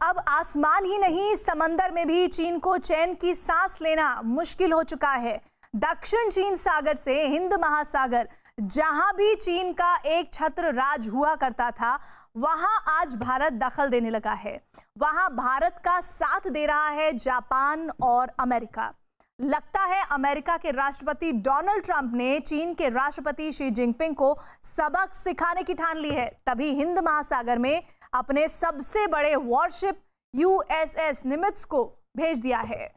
अब आसमान ही नहीं, समंदर में भी चीन को चैन की सांस लेना मुश्किल हो चुका है। दक्षिण चीन सागर से हिंद महासागर, जहां भी चीन का एक छत्र राज हुआ करता था, वहां आज भारत दखल देने लगा है। वहां भारत का साथ दे रहा है जापान और अमेरिका। लगता है अमेरिका के राष्ट्रपति डोनाल्ड ट्रंप ने चीन के राष्ट्रपति शी जिनपिंग को सबक सिखाने की ठान ली है। तभी हिंद महासागर में अपने सबसे बड़े वॉरशिप USS निमित्ज को भेज दिया है।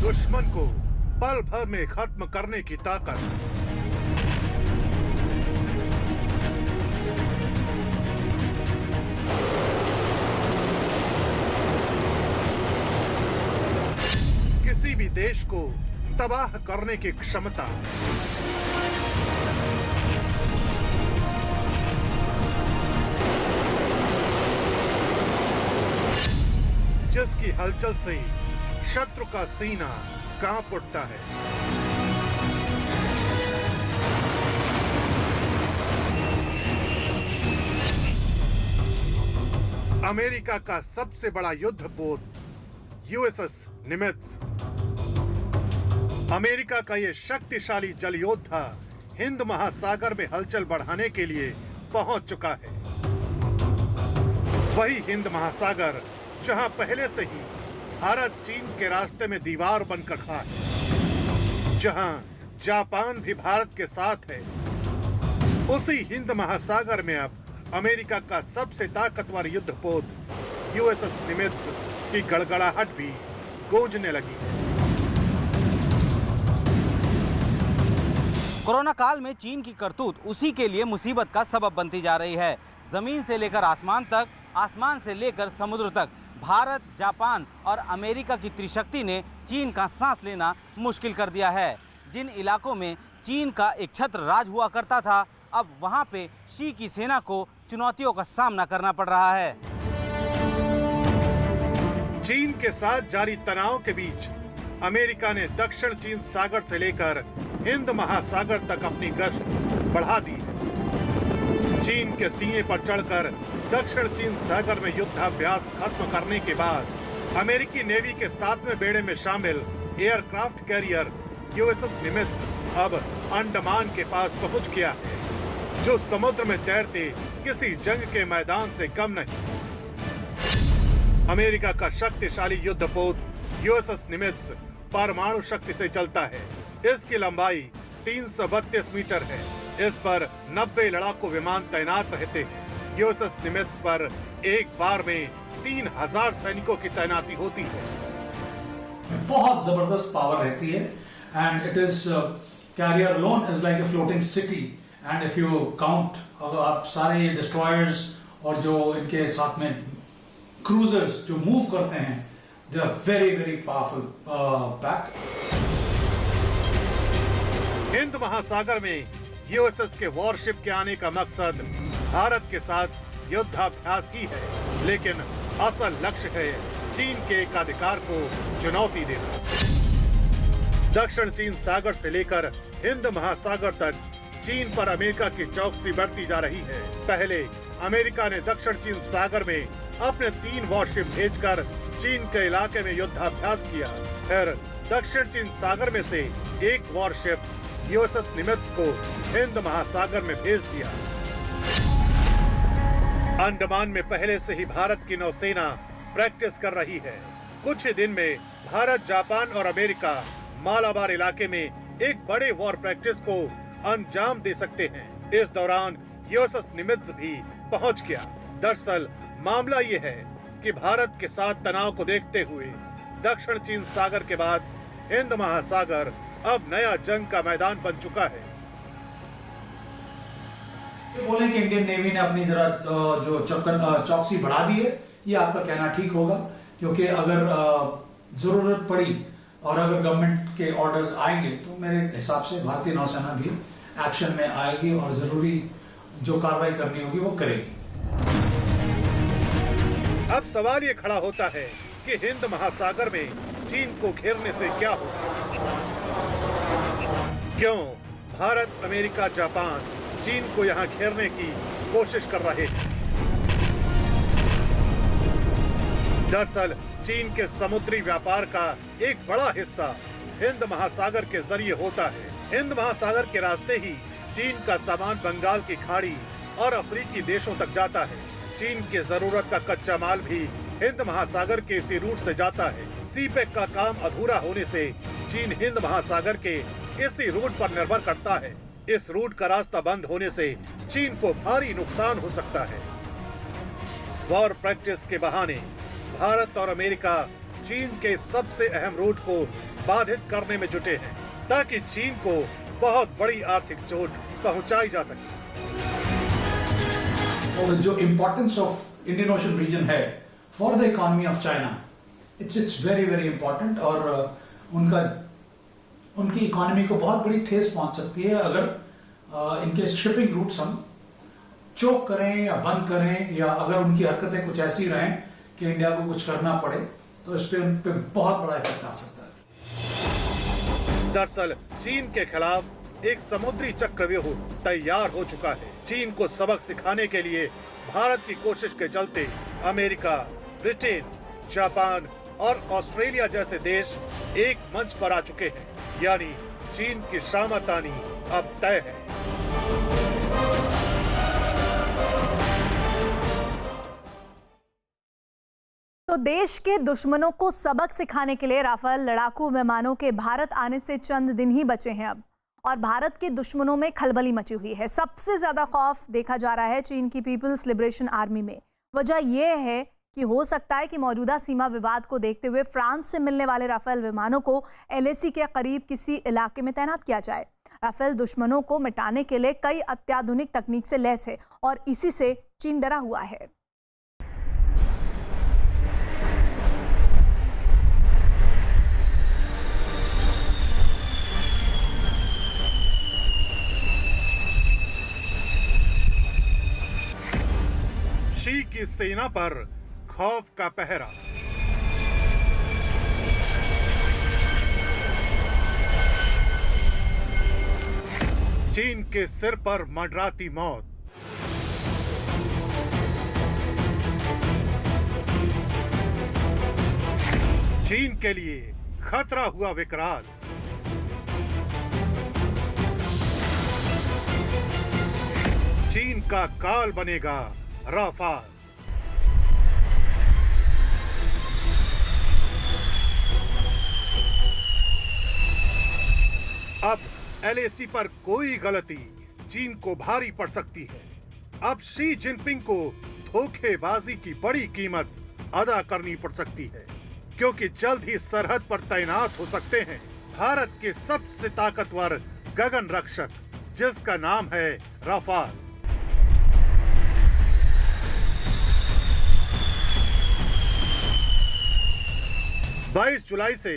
दुश्मन को पल भर में खत्म करने की ताकत। किसी भी देश को तबाह करने की क्षमता। जिसकी हलचल से शत्रु का सीना कांप उठता है। अमेरिका का सबसे बड़ा युद्धपोत USS निमित्ज। अमेरिका का यह शक्तिशाली जल योद्धा हिंद महासागर में हलचल बढ़ाने के लिए पहुंच चुका है। वही हिंद महासागर जहां पहले से ही भारत चीन के रास्ते में दीवार बनकर खड़ा है, जहां जापान भी भारत के साथ है, उसी हिंद महासागर में अब अमेरिका का सबसे ताकतवर युद्धपोत USS निमित्ज की गड़गड़ाहट भी गूंजने लगी है। कोरोना काल में चीन की करतूत उसी के लिए मुसीबत का सबब बनती जा रही है। जमीन से लेकर आसमान तक, आसमान से लेकर समुद्र तक, भारत, जापान और अमेरिका की त्रिशक्ति ने चीन का सांस लेना मुश्किल कर दिया है। जिन इलाकों में चीन का एक छत्र राज हुआ करता था, अब वहां पे शी की सेना को चुनौतियों का सामना करना पड़ रहा है। चीन के साथ जारी तनाव के बीच अमेरिका ने दक्षिण चीन सागर से लेकर हिंद महासागर तक अपनी गश्त बढ़ा दी है। चीन के सीने पर चढ़कर दक्षिण चीन सागर में युद्धाभ्यास खत्म करने के बाद अमेरिकी नेवी के 7वें बेड़े में शामिल एयरक्राफ्ट कैरियर USS निमित्ज अब अंडमान के पास पहुंच गया है, जो समुद्र में तैरते किसी जंग के मैदान से कम नहीं। अमेरिका का शक्तिशाली युद्धपोत USS निमित्ज परमाणु शक्ति से चलता है। इसकी लंबाई 332 मीटर है। इस पर 90 लड़ाकू विमान तैनात रहते हैं। USS निमित्ज पर एक बार में 3000 सैनिकों की तैनाती होती है। बहुत जबरदस्त पावर रहती है and it is carrier alone is like a floating city and if you count, अगर आप सारे डिस्ट्रॉयर्स और जो इनके साथ में क्रूजर्स जो मूव करते हैं, they are very very powerful pack. हिंद महासागर में USS के वॉरशिप के आने का मकसद भारत के साथ युद्धाभ्यास ही है, लेकिन असल लक्ष्य है चीन के एकाधिकार को चुनौती देना। दक्षिण चीन सागर से लेकर हिंद महासागर तक चीन पर अमेरिका की चौकसी बढ़ती जा रही है। पहले अमेरिका ने दक्षिण चीन सागर में अपने 3 वॉरशिप भेजकर चीन के इलाके में युद्धाभ्यास किया। फिर दक्षिण चीन सागर में से एक वॉरशिप USS निमित्ज को हिंद महासागर में भेज दिया। अंडमान में पहले से ही भारत की नौसेना प्रैक्टिस कर रही है। कुछ ही दिन में भारत, जापान और अमेरिका मालाबार इलाके में एक बड़े वॉर प्रैक्टिस को अंजाम दे सकते हैं। इस दौरान USS निमित्ज भी पहुंच गया। दरअसल मामला ये है कि भारत के साथ तनाव को देखते हुए दक्षिण चीन सागर के बाद हिंद महासागर अब नया जंग का मैदान बन चुका है। बोले कि इंडियन नेवी ने अपनी जरा जो चौकसी बढ़ा दी है, ये आपका कहना ठीक होगा, क्योंकि अगर जरूरत पड़ी और अगर गवर्नमेंट के ऑर्डर्स आएंगे तो मेरे हिसाब से भारतीय नौसेना भी एक्शन में आएगी और जरूरी जो कार्रवाई करनी होगी वो करेगी। अब सवाल ये खड़ा होता है कि हिंद महासागर में चीन को घेरने से क्या होगा? क्यों भारत, अमेरिका, जापान चीन को यहाँ घेरने की कोशिश कर रहे हैं? दरअसल चीन के समुद्री व्यापार का एक बड़ा हिस्सा हिंद महासागर के जरिए होता है। हिंद महासागर के रास्ते ही चीन का सामान बंगाल की खाड़ी और अफ्रीकी देशों तक जाता है। चीन की जरूरत का कच्चा माल भी हिंद महासागर के इसी रूट से जाता है। सीपेक का काम अधूरा होने से चीन हिंद महासागर के इसी रूट पर निर्भर करता है। इस रूट का रास्ता बंद होने से चीन को भारी नुकसान हो सकता है। वॉर प्रैक्टिस के बहाने भारत और अमेरिका चीन के सबसे अहम रूट को बाधित करने में जुटे हैं ताकि चीन को बहुत बड़ी आर्थिक चोट पहुंचाई जा सके। और जो importance of Indian ocean region है for the economy of China, it's very very important और उनकी इकोनॉमी को बहुत बड़ी ठेस पहुंच सकती है अगर इनके शिपिंग रूट्स हम चोक करें या बंद करें, या अगर उनकी हरकतें कुछ ऐसी रहें कि इंडिया को कुछ करना पड़े तो इस पे उन पे बहुत बड़ा इफेक्ट आ सकता है। दरअसल चीन के खिलाफ एक समुद्री चक्रव्यूह तैयार हो चुका है। चीन को सबक सिखाने के लिए भारत की कोशिश के चलते अमेरिका, ब्रिटेन, जापान और ऑस्ट्रेलिया जैसे देश एक मंच पर आ चुके हैं। यानी चीन की शामतानी अब तय है। तो देश के दुश्मनों को सबक सिखाने के लिए राफेल लड़ाकू विमानों के भारत आने से चंद दिन ही बचे हैं अब, और भारत के दुश्मनों में खलबली मची हुई है। सबसे ज्यादा खौफ देखा जा रहा है चीन की पीपल्स लिबरेशन आर्मी में। वजह यह है कि हो सकता है कि मौजूदा सीमा विवाद को देखते हुए फ्रांस से मिलने वाले राफेल विमानों को LAC के करीब किसी इलाके में तैनात किया जाए। राफेल दुश्मनों को मिटाने के लिए कई अत्याधुनिक तकनीक से लैस है और इसी से चीन डरा हुआ है। शी की सेना पर खौफ का पहरा। चीन के सिर पर मंडराती मौत। चीन के लिए खतरा हुआ विकराल। चीन का काल बनेगा राफाल। अब LAC पर कोई गलती चीन को भारी पड़ सकती है। अब शी जिनपिंग को धोखेबाजी की बड़ी कीमत अदा करनी पड़ सकती है, क्योंकि जल्द ही सरहद पर तैनात हो सकते हैं भारत के सबसे ताकतवर गगन रक्षक, जिसका नाम है राफाल। बाईस जुलाई से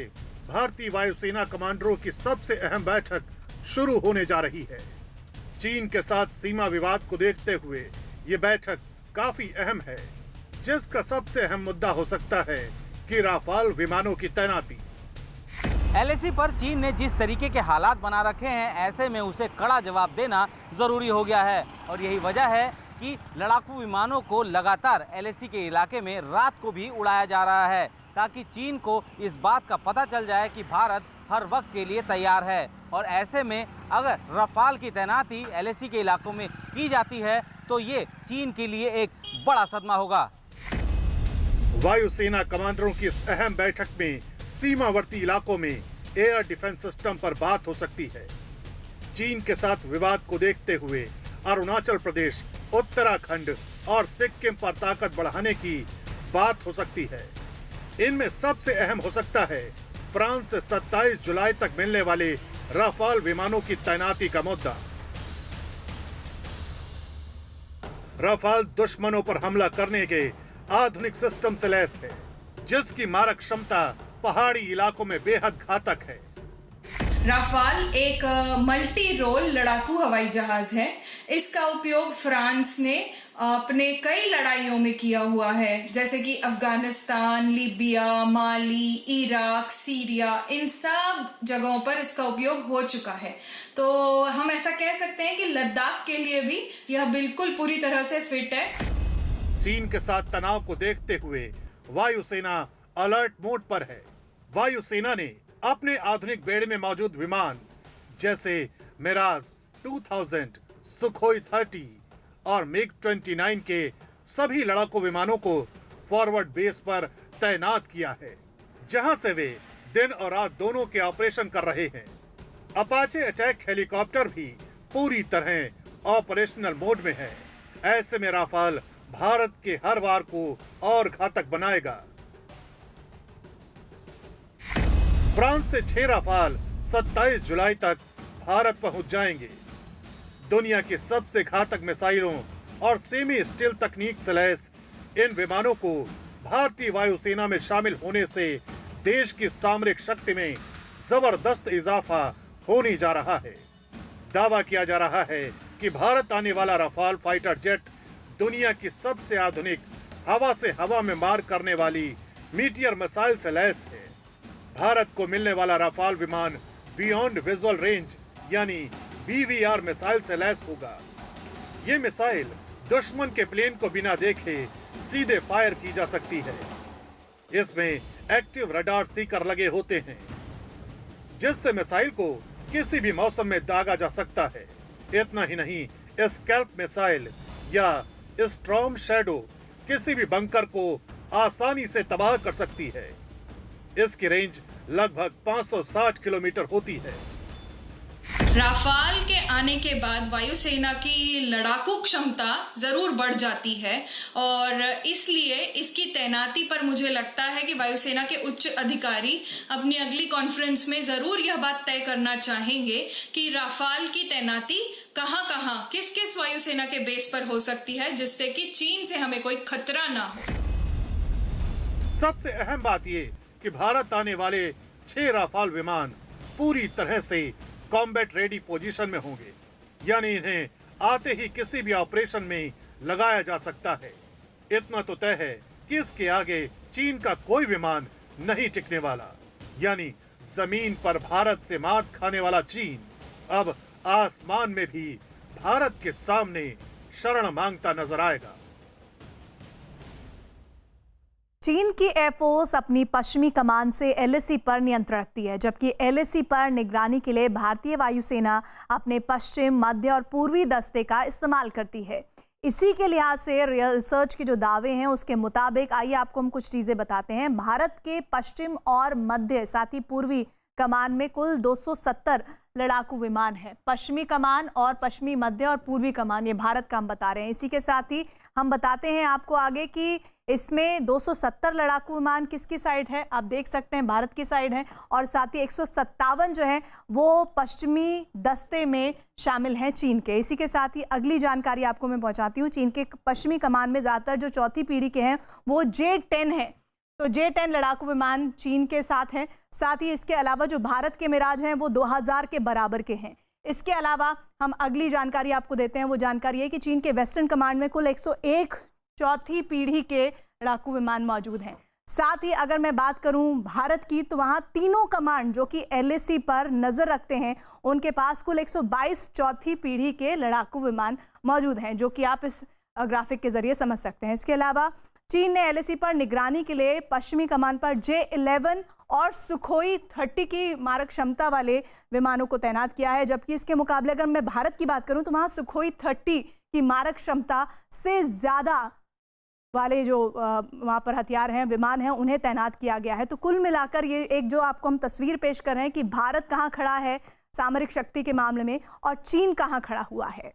भारतीय वायुसेना कमांडरों की सबसे अहम बैठक शुरू होने जा रही है। चीन के साथ सीमा विवाद को देखते हुए ये बैठक काफी अहम है, जिसका सबसे अहम मुद्दा हो सकता है कि राफाल विमानों की तैनाती। LAC पर चीन ने जिस तरीके के हालात बना रखे हैं, ऐसे में उसे कड़ा जवाब देना जरूरी हो गया है। और यही वजह है कि लड़ाकू विमानों को लगातार LAC के इलाके में रात को भी उड़ाया जा रहा है, ताकि चीन को इस बात का पता चल जाए कि भारत हर वक्त के लिए तैयार है। और ऐसे में अगर राफाल की तैनाती LAC के इलाकों में की जाती है तो ये चीन के लिए एक बड़ा सदमा होगा। वायुसेना कमांडरों की इस अहम बैठक में सीमावर्ती इलाकों में एयर डिफेंस सिस्टम पर बात हो सकती है। चीन के साथ विवाद को देखते हुए अरुणाचल प्रदेश, उत्तराखंड और सिक्किम पर ताकत बढ़ाने की बात हो सकती है। इनमें सबसे अहम हो सकता है फ्रांस से 27 जुलाई तक मिलने वाले राफाल विमानों की तैनाती का मुद्दा। राफाल दुश्मनों पर हमला करने के आधुनिक सिस्टम से लैस है, जिसकी मारक क्षमता पहाड़ी इलाकों में बेहद घातक है। राफाल एक मल्टी रोल लड़ाकू हवाई जहाज है। इसका उपयोग फ्रांस ने अपने कई लड़ाइयों में किया हुआ है, जैसे कि अफगानिस्तान, लीबिया, माली, इराक, सीरिया, इन सब जगहों पर इसका उपयोग हो चुका है। तो हम ऐसा कह सकते हैं कि लद्दाख के लिए भी यह बिल्कुल पूरी तरह से फिट है। चीन के साथ तनाव को देखते हुए वायुसेना अलर्ट मोड पर है। वायुसेना ने अपने आधुनिक बेड़े में मौजूद विमान जैसे मिराज 2000, सुखोई 30 और मिग 29 के सभी लड़ाकू विमानों को फॉरवर्ड बेस पर तैनात किया है, जहां से वे दिन और रात दोनों के ऑपरेशन कर रहे हैं। अपाचे अटैक हेलीकॉप्टर भी पूरी तरह ऑपरेशनल मोड में है। ऐसे में राफाल भारत के हर वार को और घातक बनाएगा। फ्रांस से 6 राफाल 27 जुलाई तक भारत पहुंच जाएंगे। दुनिया की सबसे घातक मिसाइलों और सेमी स्टिल तकनीक से लैस इन विमानों को भारतीय वायुसेना में शामिल होने से देश की सामरिक शक्ति में जबरदस्त इजाफा होने जा रहा है। दावा किया जा रहा है कि भारत आने वाला राफाल फाइटर जेट दुनिया की सबसे आधुनिक हवा से हवा में मार करने वाली मीटियर मिसाइल से लैस है। भारत को मिलने वाला राफाल विमान बियॉन्ड विजुअल रेंज यानी BVR मिसाइल से लैस होगा। ये मिसाइल दुश्मन के प्लेन को बिना देखे सीधे फायर की जा सकती है। इसमें एक्टिव रडार सीकर लगे होते हैं, जिससे मिसाइल को किसी भी मौसम में दागा जा सकता है। इतना ही नहीं, स्कैल्प मिसाइल या स्टॉर्म शैडो किसी भी बंकर को आसानी से तबाह कर सकती है। इसकी रेंज लगभग 560 किलोमीटर होती है। राफाल के आने के बाद वायुसेना की लड़ाकू क्षमता जरूर बढ़ जाती है और इसलिए इसकी तैनाती पर मुझे लगता है कि वायुसेना के उच्च अधिकारी अपनी अगली कॉन्फ्रेंस में जरूर यह बात तय करना चाहेंगे कि राफाल की तैनाती कहां-कहां, किस-किस वायुसेना के बेस पर हो सकती है, जिससे कि चीन से हमें कोई खतरा ना हो। सबसे अहम बात ये कि भारत आने वाले 6 राफाल विमान पूरी तरह से कॉम्बैट रेडी पोजीशन में होंगे, यानी इन्हें आते ही किसी भी ऑपरेशन में लगाया जा सकता है। इतना तो तय है कि इसके आगे चीन का कोई विमान नहीं टिकने वाला, यानी जमीन पर भारत से मात खाने वाला चीन अब आसमान में भी भारत के सामने शरण मांगता नजर आएगा। चीन की एयरफोर्स अपनी पश्चिमी कमान से LAC पर नियंत्रण रखती है, जबकि LAC पर निगरानी के लिए भारतीय वायुसेना अपने पश्चिम, मध्य और पूर्वी दस्ते का इस्तेमाल करती है। इसी के लिहाज से रिसर्च के जो दावे हैं उसके मुताबिक, आइए आपको हम कुछ चीज़ें बताते हैं। भारत के पश्चिम और मध्य साथ ही पूर्वी कमान में कुल 270 लड़ाकू विमान है। पश्चिमी कमान और पश्चिमी, मध्य और पूर्वी कमान, ये भारत का हम बता रहे हैं। इसी के साथ ही हम बताते हैं आपको आगे कि इसमें 270 लड़ाकू विमान किसकी साइड है, आप देख सकते हैं भारत की साइड है, और साथ ही 157 जो है वो पश्चिमी दस्ते में शामिल हैं चीन के। इसी के साथ ही अगली जानकारी आपको मैं पहुंचाती हूँ। चीन के पश्चिमी कमान में ज़्यादातर जो चौथी पीढ़ी के हैं वो J-10 है, तो J-10 लड़ाकू विमान चीन के साथ हैं। साथ ही इसके अलावा जो भारत के मिराज हैं वो 2000 के बराबर के हैं। इसके अलावा हम अगली जानकारी आपको देते हैं। वो जानकारी है कि चीन के वेस्टर्न कमांड में कुल 101 चौथी पीढ़ी के लड़ाकू विमान मौजूद हैं। साथ ही अगर मैं बात करूं भारत की, तो वहां तीनों कमांड जो कि LAC पर नजर रखते हैं, उनके पास कुल 122 चौथी पीढ़ी के लड़ाकू विमान मौजूद हैं, जो कि आप इस ग्राफिक के जरिए समझ सकते हैं। इसके अलावा चीन ने LAC पर निगरानी के लिए पश्चिमी कमान पर J-11 और सुखोई 30 की मारक क्षमता वाले विमानों को तैनात किया है, जबकि इसके मुकाबले अगर मैं भारत की बात करूं तो वहां सुखोई 30 की मारक क्षमता से ज़्यादा वाले जो वहाँ पर हथियार हैं, विमान हैं, उन्हें तैनात किया गया है। तो कुल मिलाकर ये एक जो आपको हम तस्वीर पेश कर रहे हैं कि भारत कहाँ खड़ा है सामरिक शक्ति के मामले में और चीन कहाँ खड़ा हुआ है।